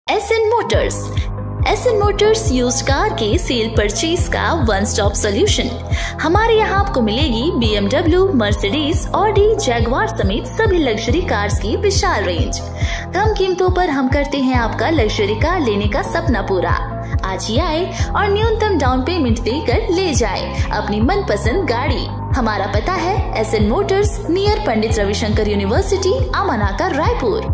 SN Motors. SN Motors used car के cell purchase का one stop solution. हमारे यहाँ आपको मिलेगी BMW, मर्सिडीज, ऑडी, जैगवार समेत सभी लग्जरी कार्स की विशाल रेंज। कम कीमतों पर हम करते हैं आपका लग्जरी कार लेने का सपना पूरा। आज ही आए और न्यूनतम डाउन पेमेंट देकर ले जाए अपनी मनपसंद गाड़ी। हमारा पता है SN Motors, near Pandit Ravishankar university, आमनाका, Raipur.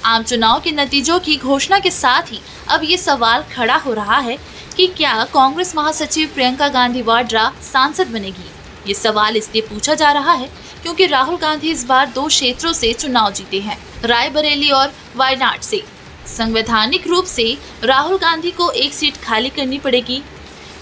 आम चुनाव के नतीजों की घोषणा के साथ ही अब ये सवाल खड़ा हो रहा है कि क्या कांग्रेस महासचिव प्रियंका गांधी वाड्रा सांसद बनेगी। ये सवाल इसलिए पूछा जा रहा है क्योंकि राहुल गांधी इस बार 2 क्षेत्रों से चुनाव जीते हैं, रायबरेली और वायनाड से। संवैधानिक रूप से राहुल गांधी को एक सीट खाली करनी पड़ेगी।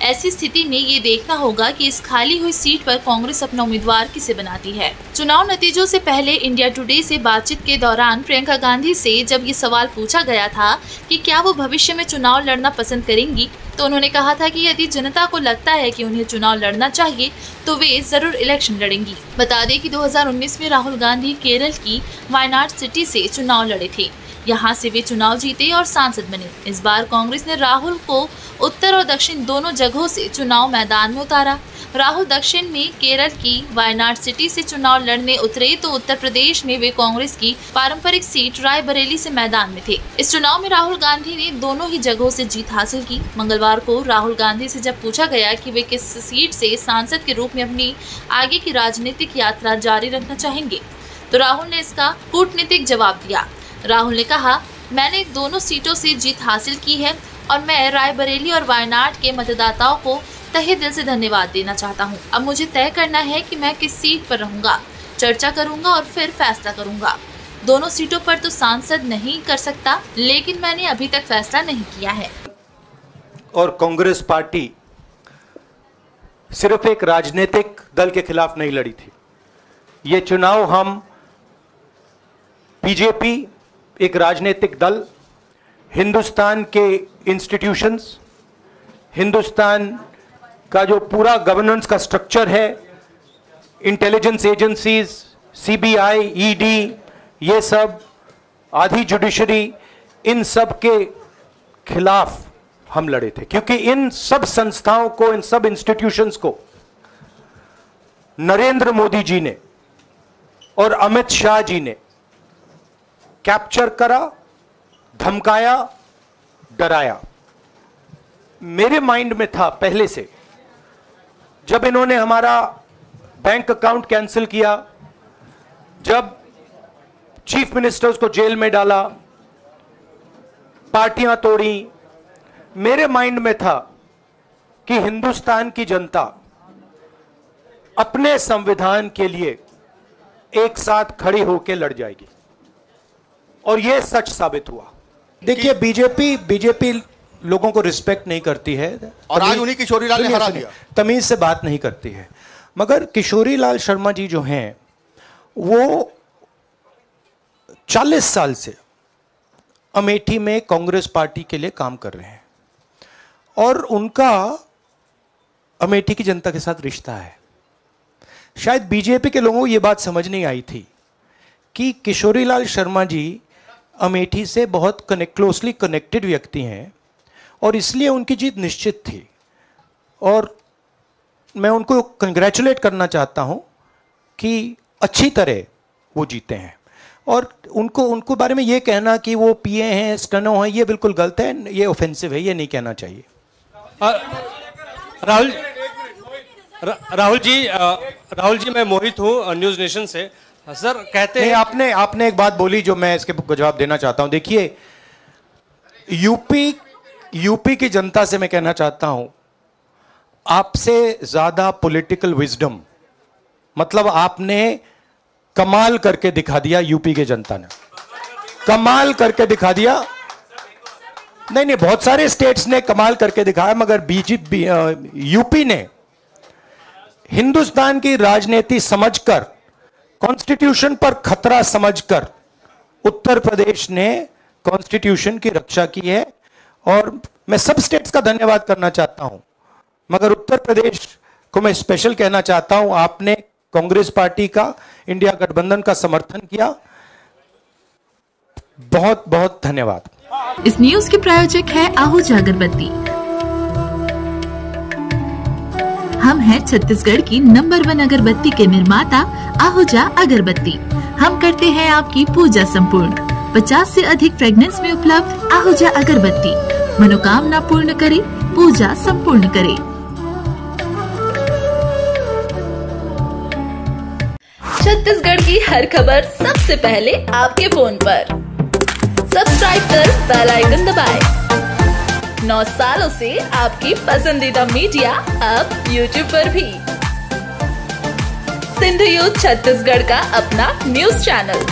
ऐसी स्थिति में ये देखना होगा कि इस खाली हुई सीट पर कांग्रेस अपना उम्मीदवार किसे बनाती है। चुनाव नतीजों से पहले इंडिया टुडे से बातचीत के दौरान प्रियंका गांधी से जब ये सवाल पूछा गया था कि क्या वो भविष्य में चुनाव लड़ना पसंद करेंगी, तो उन्होंने कहा था कि यदि जनता को लगता है कि उन्हें चुनाव लड़ना चाहिए तो वे जरूर इलेक्शन लड़ेंगी। बता दें कि 2019 में राहुल गांधी केरल की वायनाड सिटी से चुनाव लड़े थे। यहाँ से वे चुनाव जीते और सांसद बने। इस बार कांग्रेस ने राहुल को उत्तर और दक्षिण दोनों जगहों से चुनाव मैदान में उतारा। राहुल दक्षिण में केरल की वायनाड सिटी से चुनाव लड़ने उतरे तो उत्तर प्रदेश में वे कांग्रेस की पारंपरिक सीट रायबरेली से मैदान में थे। इस चुनाव में राहुल गांधी ने दोनों ही जगहों से जीत हासिल की। मंगलवार को राहुल गांधी से जब पूछा गया कि वे किस सीट से सांसद के रूप में अपनी आगे की राजनीतिक यात्रा जारी रखना चाहेंगे, तो राहुल ने इसका कूटनीतिक जवाब दिया। राहुल ने कहा, मैंने दोनों सीटों से जीत हासिल की है और मैं रायबरेली और वायनाड के मतदाताओं को तहे दिल से धन्यवाद देना चाहता हूं। अब मुझे तय करना है कि मैं किस सीट पर रहूंगा, चर्चा करूंगा और फिर फैसला करूंगा। दोनों सीटों पर तो सांसद नहीं कर सकता, लेकिन मैंने अभी तक फैसला नहीं किया है। और कांग्रेस पार्टी सिर्फ एक राजनीतिक दल के खिलाफ नहीं लड़ी थी। ये चुनाव हम बीजेपी एक राजनीतिक दल, हिंदुस्तान के इंस्टीट्यूशंस, हिंदुस्तान का जो पूरा गवर्नेंस का स्ट्रक्चर है, इंटेलिजेंस एजेंसीज, CBI, ED, ये सब, आधी जुडिशरी, इन सब के खिलाफ हम लड़े थे। क्योंकि इन सब संस्थाओं को, इन सब इंस्टीट्यूशंस को नरेंद्र मोदी जी ने और अमित शाह जी ने कैप्चर करा, धमकाया, डराया। मेरे माइंड में था पहले से, जब इन्होंने हमारा बैंक अकाउंट कैंसिल किया, जब चीफ मिनिस्टर्स को जेल में डाला, पार्टियां तोड़ी, मेरे माइंड में था कि हिंदुस्तान की जनता अपने संविधान के लिए एक साथ खड़ी होकर लड़ जाएगी। और यह सच साबित हुआ। देखिए, बीजेपी लोगों को रिस्पेक्ट नहीं करती है और आज उन्हीं किशोरीलाल ने हरा दिया, तमीज से बात नहीं करती है। मगर किशोरीलाल शर्मा जी जो हैं, वो 40 साल से अमेठी में कांग्रेस पार्टी के लिए काम कर रहे हैं और उनका अमेठी की जनता के साथ रिश्ता है। शायद बीजेपी के लोगों को यह बात समझ नहीं आई थी कि किशोरीलाल शर्मा जी अमेठी से बहुत क्लोजली कनेक्टेड व्यक्ति हैं और इसलिए उनकी जीत निश्चित थी। और मैं उनको कंग्रेचुलेट करना चाहता हूं कि अच्छी तरह वो जीते हैं। और उनको बारे में ये कहना कि वो पिए हैं, स्टनो हैं, ये बिल्कुल गलत है, ये ऑफेंसिव है, ये नहीं कहना चाहिए। राहुल जी मैं मोहित हूँ न्यूज़ नेशन से। सर कहते हैं, आपने एक बात बोली जो मैं इसके जवाब देना चाहता हूं। देखिए, यूपी की जनता से मैं कहना चाहता हूं, आपसे ज्यादा पॉलिटिकल विजडम, मतलब आपने कमाल करके दिखा दिया। यूपी की जनता ने कमाल करके दिखा दिया। नहीं, बहुत सारे स्टेट्स ने कमाल करके दिखाया, मगर यूपी ने हिंदुस्तान की राजनीति समझकर, कॉन्स्टिट्यूशन पर खतरा समझकर उत्तर प्रदेश ने कॉन्स्टिट्यूशन की रक्षा की है। और मैं सब स्टेट्स का धन्यवाद करना चाहता हूं, मगर उत्तर प्रदेश को मैं स्पेशल कहना चाहता हूं। आपने कांग्रेस पार्टी का, इंडिया गठबंधन का समर्थन किया। बहुत बहुत धन्यवाद। इस न्यूज के प्रायोजक है आहूजा अगरबत्ती। हम हैं छत्तीसगढ़ की नंबर 1 अगरबत्ती के निर्माता आहूजा अगरबत्ती। हम करते हैं आपकी पूजा संपूर्ण। 50 से अधिक फ्रेग्रेंस में उपलब्ध आहूजा अगरबत्ती मनोकामना पूर्ण करे, पूजा संपूर्ण करे। छत्तीसगढ़ की हर खबर सबसे पहले आपके फोन पर। सब्सक्राइब कर बेल आइकन दबाएं। 9 सालों से आपकी पसंदीदा मीडिया अब YouTube पर भी। सिंधु यूथ छत्तीसगढ़ का अपना न्यूज चैनल